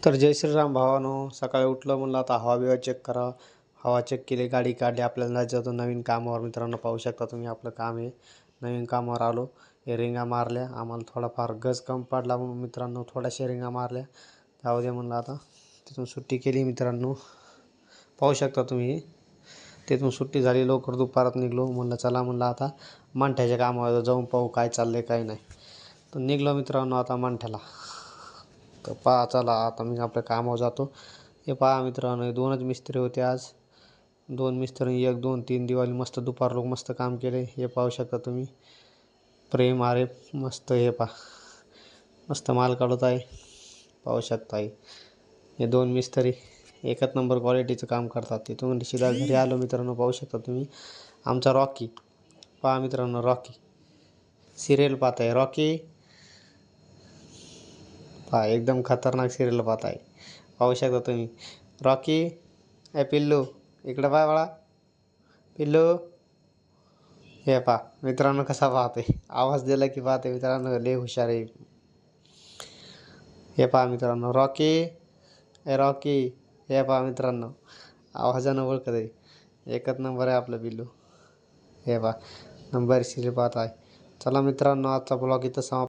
तर जय श्रीराम भावानो. सकाळी उठलं म्हणलं आता हवा बिवा चेक करा. हवा चेक केली, गाडी काढली, आपल्याला जायचं नवीन कामावर. मित्रांनो पाहू शकता तुम्ही, आपलं काम आहे. नवीन कामावर आलो, हे रिंगा मारल्या. आम्हाला थोडाफार गज कम पडला म्हणून मित्रांनो थोड्याशा रिंगा मारल्या. जाऊ दे म्हणलं आता. तिथून सुट्टी केली मित्रांनो, पाहू शकता तुम्ही. तिथून सुट्टी झाली, लवकर दुपारात निघलो. म्हणलं चला म्हणलं आता मांठ्याच्या कामावर जाऊन पाहू काय चाललंय काय नाही. तर निघलो मित्रांनो आता मांठ्याला. तर पहा चला आता मी आपल्या कामावर जातो. हे पहा मित्रांनो, दोनच मिस्त्री होते आज. दोन मिस्त्री, 1 2 3 दिवाळी मस्त दुपार लोक मस्त काम केले. हे पाहू शकता तुम्ही, प्रेम आरे मस्त. हे पहा मस्त माल काढत आहे, पाहू शकता. हे 2 मिस्त्री एकच नंबर क्वालिटीचं काम करतात. तिथून सीधा घरी आलो मित्रांनो, पाहू शकता तुम्ही. आमचा रॉकी पहा मित्रांनो, रॉकी सिरियल पाहत आहे. रॉकी पहा एकदम खतरनाक सिरियल पाहत आहे, पाहू शकता तुम्ही. रॉकी ए पिल्लू इकडं पाय बाळा, पिल्लू. हे पहा मित्रांनो कसा पाहते, आवाज दिला की पाहते मित्रांनो, लय हुशार आहे. हे पहा मित्रांनो रॉकी, ए रॉकी. हे पहा मित्रांनो, आवाजानं ओळखत आहे. एकच नंबर आहे आपलं पिल्लू. हे पहा नंबर सिरियल पाहत आहे. चला मित्रांनो, आजचा ब्लॉग इथं समाप्त.